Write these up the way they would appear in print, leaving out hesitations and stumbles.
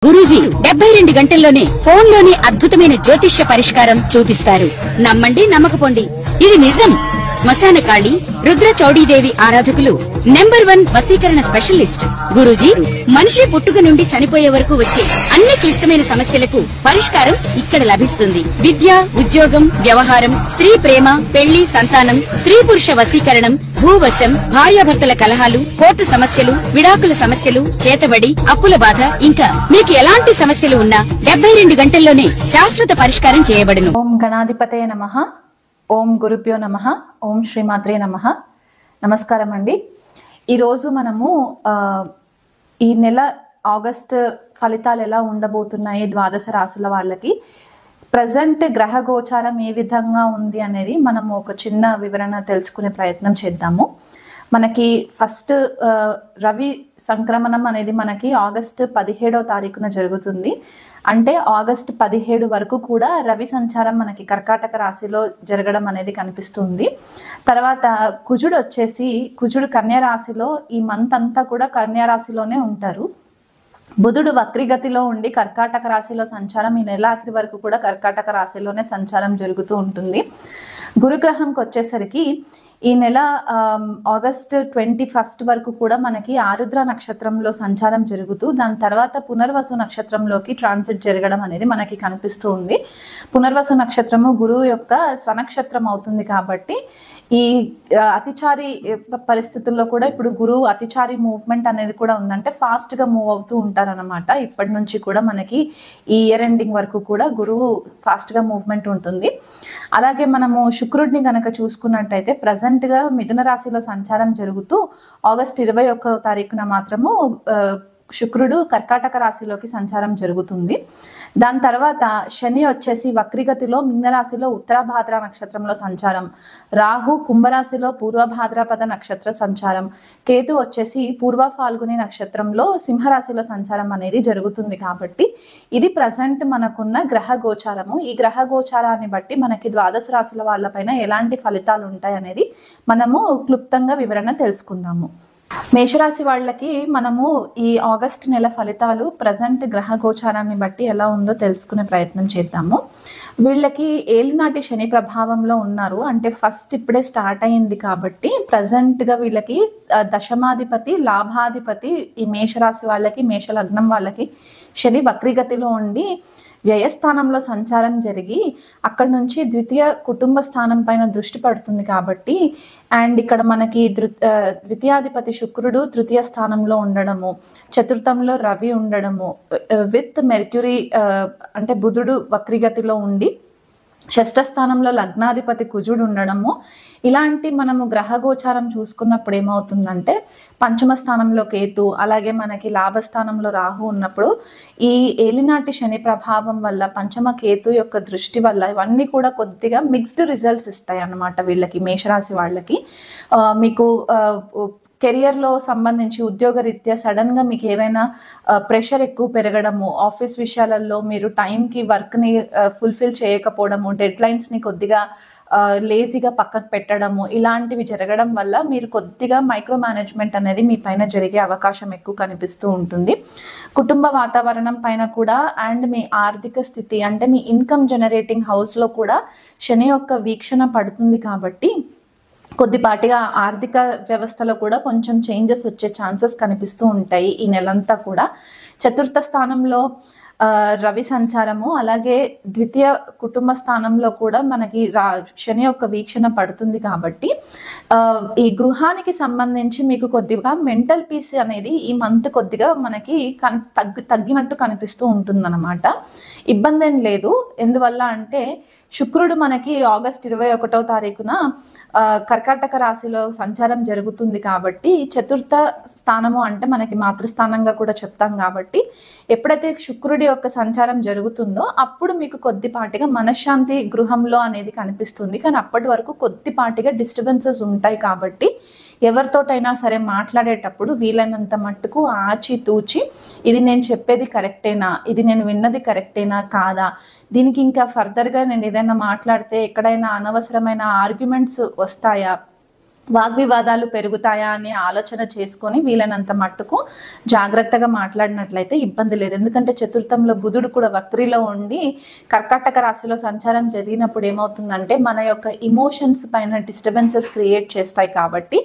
గురూజీ 72 గంటల్లోనే ఫోన్ లోని అద్భుతమైన జ్యోతిష్య పరిష్కారం చూపిస్తారు. నమ్మండి, నమ్మకపోండి, ఇది నిజం. శ్మశాన కాళి రుద్ర చౌడీదేవి ఆరాధకులు నంబర్ 1 వశీకరణ స్పెషలిస్ట్. గురూజీ మనిషి పుట్టుక నుండి చనిపోయే వరకు వచ్చే అన్ని క్లిష్టమైన సమస్యలకు పరిష్కారం ఇక్కడ లభిస్తుంది. విద్య, ఉద్యోగం, వ్యవహారం, స్త్రీ ప్రేమ, పెళ్లి, సంతానం, స్త్రీ పురుష వశీకరణం, భూవశం, భార్యాభర్తల కలహాలు, కోర్టు సమస్యలు, విడాకుల సమస్యలు, చేతబడి, అప్పుల బాధ, ఇంకా మీకు ఎలాంటి సమస్యలు ఉన్నా 72 గంటల్లోనే శాశ్వత పరిష్కారం చేయబడును. ఓం గణాధిపతయ నమః. ఓం గురుభ్యో నమః. ఓం శ్రీమాత్రే నమః. నమస్కారం అండి. ఈరోజు మనము ఈ నెల ఆగస్ట్ ఫలితాలు ఎలా ఉండబోతున్నాయి ద్వాదశ రాశుల వాళ్ళకి, ప్రజెంట్ గ్రహ గోచారం ఏ విధంగా ఉంది అనేది మనము ఒక చిన్న వివరణ తెలుసుకునే ప్రయత్నం చేద్దాము. మనకి ఫస్ట్ రవి సంక్రమణం అనేది మనకి ఆగస్టు 17వ తారీఖున జరుగుతుంది. అంటే ఆగస్టు 17 వరకు కూడా రవి సంచారం మనకి కర్కాటక రాశిలో జరగడం అనేది కనిపిస్తుంది. తర్వాత కుజుడు కన్యా రాశిలో ఈ మంత్ అంతా కూడా కన్యా రాశిలోనే ఉంటారు. బుధుడు వక్రిగతిలో ఉండి కర్కాటక రాశిలో సంచారం ఈ నెల ఆఖరి వరకు కూడా కర్కాటక రాశిలోనే సంచారం జరుగుతూ ఉంటుంది. గురుగ్రహంకి వచ్చేసరికి ఈ నెల ఆగస్ట్ 21 వరకు కూడా మనకి ఆరుద్ర నక్షత్రంలో సంచారం జరుగుతూ దాని తర్వాత పునర్వసు నక్షత్రంలోకి ట్రాన్సిట్ జరగడం అనేది మనకి కనిపిస్తూ ఉంది. పునర్వసు నక్షత్రము గురువు యొక్క స్వనక్షత్రం అవుతుంది కాబట్టి ఈ అతిచారి పరిస్థితుల్లో కూడా ఇప్పుడు గురువు అతిచారి మూవ్మెంట్ అనేది కూడా ఉందంటే ఫాస్ట్ గా మూవ్ అవుతూ ఉంటారనమాట. ఇప్పటి నుంచి కూడా మనకి ఈ ఇయర్ ఎండింగ్ వరకు కూడా గురువు ఫాస్ట్ గా మూవ్మెంట్ ఉంటుంది. అలాగే మనము శుక్రుడిని గనక చూసుకున్నట్టయితే ప్రజెంట్ గా మిథున రాశిలో సంచారం జరుగుతూ ఆగస్ట్ 21వ తారీఖున మాత్రము శుక్రుడు కర్కాటక రాశిలోకి సంచారం జరుగుతుంది. దాని తర్వాత శని వచ్చేసి వక్రిగతిలో మీనరాశిలో ఉత్తరాభాద్ర నక్షత్రంలో సంచారం, రాహు కుంభరాశిలో పూర్వభాద్రపద నక్షత్ర సంచారం, కేతు వచ్చేసి పూర్వ ఫాల్గుని నక్షత్రంలో సింహరాశిలో సంచారం అనేది జరుగుతుంది. కాబట్టి ఇది ప్రజెంట్ మనకున్న గ్రహ గోచారము. ఈ గ్రహ గోచారాన్ని బట్టి మనకి ద్వాదశ రాశుల వాళ్ళపైన ఎలాంటి ఫలితాలు ఉంటాయి అనేది మనము క్లుప్తంగా వివరణ తెలుసుకుందాము. మేషరాశి వాళ్ళకి మనము ఈ ఆగస్ట్ నెల ఫలితాలు ప్రజెంట్ గ్రహ గోచారాన్ని బట్టి ఎలా ఉందో తెలుసుకునే ప్రయత్నం చేద్దాము. వీళ్ళకి ఏలినాటి శని ప్రభావంలో ఉన్నారు. అంటే ఫస్ట్ ఇప్పుడే స్టార్ట్ అయింది కాబట్టి ప్రజెంట్ గా వీళ్ళకి దశమాధిపతి, లాభాధిపతి ఈ మేషరాశి వాళ్ళకి, మేష లగ్నం వాళ్ళకి శని వక్రిగతిలో ఉండి వ్యయస్థానంలో సంచారం జరిగి అక్కడ నుంచి ద్వితీయ కుటుంబ స్థానం పైన దృష్టి పడుతుంది కాబట్టి, అండ్ ఇక్కడ మనకి ద్వితీయాధిపతి శుక్రుడు తృతీయ స్థానంలో ఉండడము, చతుర్థంలో రవి ఉండడము, విత్ మెర్క్యూరీ అంటే బుధుడు వక్రిగతిలో ఉండి షష్ఠ స్థానంలో లగ్నాధిపతి కుజుడు ఉండడము, ఇలాంటి మనము గ్రహ గోచారం చూసుకున్నప్పుడు ఏమవుతుందంటే పంచమ స్థానంలో కేతు, అలాగే మనకి లాభస్థానంలో రాహు ఉన్నప్పుడు ఈ ఏలినాటి శని ప్రభావం వల్ల పంచమ కేతు యొక్క దృష్టి వల్ల ఇవన్నీ కూడా కొద్దిగా మిక్స్డ్ రిజల్ట్స్ ఇస్తాయి అన్నమాట వీళ్ళకి, మేషరాశి వాళ్ళకి. మీకు కెరియర్లో సంబంధించి ఉద్యోగ రీత్యా సడన్ గా మీకు ఏవైనా ప్రెషర్ ఎక్కువ పెరగడము, ఆఫీస్ విషయాలలో మీరు టైంకి వర్క్ని ఫుల్ఫిల్ చేయకపోవడము, డెడ్ లైన్స్ని కొద్దిగా లేజీగా పక్కకు పెట్టడము, ఇలాంటివి జరగడం వల్ల మీరు కొద్దిగా మైక్రో మేనేజ్మెంట్ అనేది మీ పైన జరిగే అవకాశం ఎక్కువ కనిపిస్తూ ఉంటుంది. కుటుంబ వాతావరణం పైన కూడా అండ్ మీ ఆర్థిక స్థితి అంటే మీ ఇన్కమ్ జనరేటింగ్ హౌస్లో కూడా శని యొక్క వీక్షణ పడుతుంది కాబట్టి కొద్దిపాటిగా ఆర్థిక వ్యవస్థలో కూడా కొంచెం చేంజెస్ వచ్చే ఛాన్సెస్ కనిపిస్తూ ఉంటాయి ఈ నెలంతా కూడా. చతుర్థ స్థానంలో రవి సంచారము, అలాగే ద్వితీయ కుటుంబ స్థానంలో కూడా మనకి శని యొక్క వీక్షణ పడుతుంది కాబట్టి ఈ గృహానికి సంబంధించి మీకు కొద్దిగా మెంటల్ పీస్ అనేది ఈ మంత్ కొద్దిగా మనకి తగ్గినట్టు కనిపిస్తూ ఉంటుందన్నమాట. ఇబ్బంది ఏం లేదు. ఎందువల్ల అంటే శుక్రుడు మనకి ఆగస్ట్ 21వ తారీఖున కర్కాటక రాశిలో సంచారం జరుగుతుంది కాబట్టి చతుర్థ స్థానము అంటే మనకి మాతృస్థానంగా కూడా చెప్తాం కాబట్టి ఎప్పుడైతే శుక్రుడి యొక్క సంచారం జరుగుతుందో అప్పుడు మీకు కొద్దిపాటిగా మనశ్శాంతి గృహంలో అనేది కనిపిస్తుంది. కానీ అప్పటి వరకు కొద్దిపాటిగా డిస్టర్బెన్సెస్ ఉంటాయి కాబట్టి ఎవరితోటైనా సరే మాట్లాడేటప్పుడు వీలైనంత మట్టుకు ఆచితూచి ఇది నేను చెప్పేది కరెక్టేనా, ఇది నేను విన్నది కరెక్టేనా కాదా, దీనికి ఇంకా ఫర్దర్గా నేను ఏదైనా మాట్లాడితే ఎక్కడైనా అనవసరమైన ఆర్గ్యుమెంట్స్ వస్తాయా, వాగ్వివాదాలు పెరుగుతాయా అనే ఆలోచన చేసుకొని వీలైనంత మట్టుకు జాగ్రత్తగా మాట్లాడినట్లయితే ఇబ్బంది లేదు. ఎందుకంటే చతుర్థంలో బుధుడు కూడా వక్రిలో ఉండి కర్కాటక రాశిలో సంచారం జరిగినప్పుడు ఏమవుతుందంటే మన యొక్క ఇమోషన్స్ పైన డిస్టర్బెన్సెస్ క్రియేట్ చేస్తాయి. కాబట్టి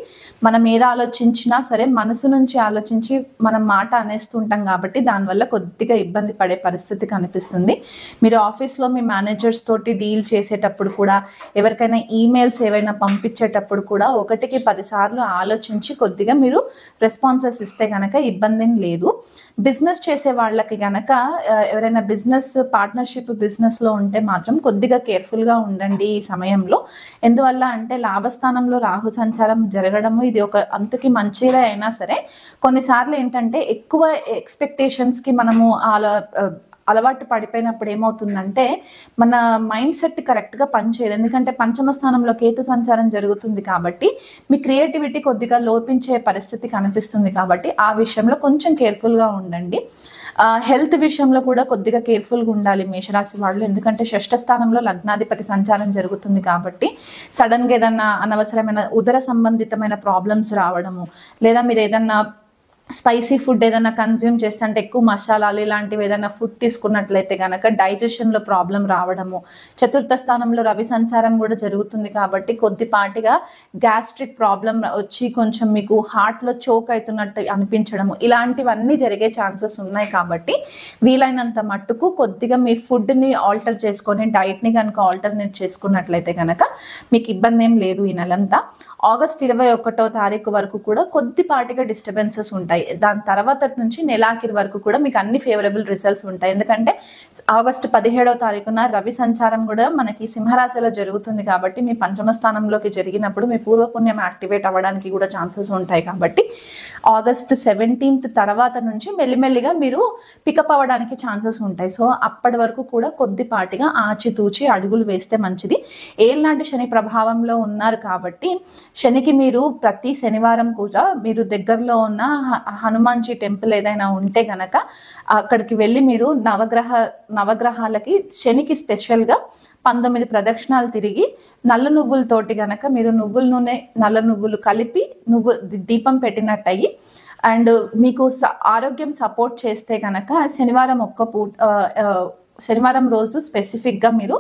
మనం ఏది ఆలోచించినా సరే మనసు నుంచి ఆలోచించి మనం మాట అనేస్తుంటాం కాబట్టి దానివల్ల కొద్దిగా ఇబ్బంది పడే పరిస్థితి కనిపిస్తుంది. మీరు ఆఫీస్లో మీ మేనేజర్స్ తోటి డీల్ చేసేటప్పుడు కూడా, ఎవరికైనా ఈమెయిల్స్ ఏవైనా పంపించేటప్పుడు కూడా 1కి 10 సార్లు ఆలోచించి కొద్దిగా మీరు రెస్పాన్సెస్ ఇస్తే గనక ఇబ్బంది లేదు. బిజినెస్ చేసే వాళ్ళకి గనక ఎవరైనా బిజినెస్ పార్ట్నర్షిప్ బిజినెస్లో ఉంటే మాత్రం కొద్దిగా కేర్ఫుల్గా ఉండండి ఈ సమయంలో. ఎందువల్ల అంటే లాభస్థానంలో రాహు సంచారం జరగడము ఇది ఒక అంతకి మంచిగా అయినా సరే కొన్నిసార్లు ఏంటంటే ఎక్కువ ఎక్స్పెక్టేషన్స్కి మనము అలవాటు పడిపోయినప్పుడు ఏమవుతుందంటే మన మైండ్ సెట్ కరెక్ట్గా పనిచేయదు. ఎందుకంటే పంచమ స్థానంలో కేతు సంచారం జరుగుతుంది కాబట్టి మీ క్రియేటివిటీ కొద్దిగా లోపించే పరిస్థితి కనిపిస్తుంది. కాబట్టి ఆ విషయంలో కొంచెం కేర్ఫుల్గా ఉండండి. హెల్త్ విషయంలో కూడా కొద్దిగా కేర్ఫుల్గా ఉండాలి మేషరాశి వాళ్ళు. ఎందుకంటే 6వ స్థానంలో లగ్నాధిపతి సంచారం జరుగుతుంది కాబట్టి సడన్గా ఏదన్నా అనవసరమైన ఉదర సంబంధితమైన ప్రాబ్లమ్స్ రావడము, లేదా మీరు ఏదన్నా స్పైసీ ఫుడ్ ఏదైనా కన్జ్యూమ్ చేస్తే అంటే ఎక్కువ మసాలాలు ఇలాంటివి ఏదైనా ఫుడ్ తీసుకున్నట్లయితే కనుక డైజెషన్లో ప్రాబ్లం రావడము, 4వ స్థానంలో రవి సంచారం కూడా జరుగుతుంది కాబట్టి కొద్దిపాటిగా గ్యాస్ట్రిక్ ప్రాబ్లం వచ్చి కొంచెం మీకు హార్ట్లో చోక్ అవుతున్నట్టు అనిపించడము, ఇలాంటివన్నీ జరిగే ఛాన్సెస్ ఉన్నాయి. కాబట్టి వీలైనంత మట్టుకు కొద్దిగా మీ ఫుడ్ని ఆల్టర్ చేసుకొని డైట్ని కనుక ఆల్టర్నేట్ చేసుకున్నట్లయితే కనుక మీకు ఇబ్బంది ఏం లేదు. ఈ నెలంతా ఆగస్ట్ 21వ తారీఖు వరకు కూడా కొద్దిపాటిగా డిస్టర్బెన్సెస్ ఉంటాయి. దాని తర్వాత నుంచి నెలాఖరు వరకు కూడా మీకు అన్ని ఫేవరబుల్ రిజల్ట్స్ ఉంటాయి. ఎందుకంటే ఆగస్టు 17వ తారీఖున రవి సంచారం కూడా మనకి సింహరాశిలో జరుగుతుంది కాబట్టి మీ పంచమ స్థానంలోకి జరిగినప్పుడు మీ పూర్వపుణ్యం యాక్టివేట్ అవ్వడానికి కూడా ఛాన్సెస్ ఉంటాయి. కాబట్టి ఆగస్ట్ 17th తర్వాత నుంచి మెల్లిమెల్లిగా మీరు పికప్ అవ్వడానికి ఛాన్సెస్ ఉంటాయి. సో అప్పటి వరకు కూడా కొద్దిపాటిగా ఆచితూచి అడుగులు వేస్తే మంచిది. ఏళ్ళనాటి శని ప్రభావంలో ఉన్నారు కాబట్టి శనికి మీరు ప్రతి శనివారం కూడా మీరు దగ్గరలో ఉన్న హనుమాన్జీ టెంపుల్ ఏదైనా ఉంటే గనక అక్కడికి వెళ్ళి మీరు నవగ్రహాలకి శనికి స్పెషల్గా 19 ప్రదక్షిణాలు తిరిగి నల్ల నువ్వులతోటి గనక మీరు నువ్వుల నూనె నల్ల నువ్వులు కలిపి దీపం పెట్టినట్టయి అండ్ మీకు ఆరోగ్యం సపోర్ట్ చేస్తే గనక శనివారం రోజు స్పెసిఫిక్గా మీరు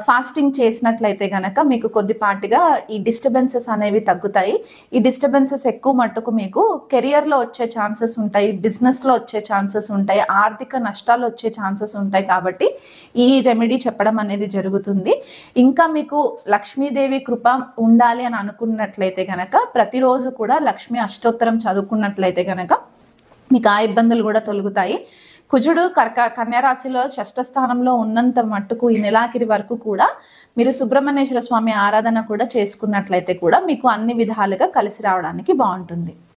ఫాస్టింగ్ చేసినట్లయితే గనక మీకు కొద్దిపాటిగా ఈ డిస్టర్బెన్సెస్ అనేవి తగ్గుతాయి. ఈ డిస్టర్బెన్సెస్ ఎక్కువ మట్టుకు మీకు కెరియర్లో వచ్చే ఛాన్సెస్ ఉంటాయి, బిజినెస్లో వచ్చే ఛాన్సెస్ ఉంటాయి, ఆర్థిక నష్టాలు వచ్చే ఛాన్సెస్ ఉంటాయి. కాబట్టి ఈ రెమెడీ చెప్పడం అనేది జరుగుతుంది. ఇంకా మీకు లక్ష్మీదేవి కృప ఉండాలి అని అనుకున్నట్లయితే గనక ప్రతిరోజు కూడా లక్ష్మీ అష్టోత్తరం చదువుకున్నట్లయితే గనక మీకు ఆ ఇబ్బందులు కూడా తొలగుతాయి. కుజుడు కన్యా రాశిలో 6వ స్థానంలో ఉన్నంత మట్టుకు ఈ నెలాఖరి వరకు కూడా మీరు సుబ్రహ్మణ్యేశ్వర స్వామి ఆరాధన కూడా చేసుకున్నట్లయితే కూడా మీకు అన్ని విధాలుగా కలిసి రావడానికి బాగుంటుంది.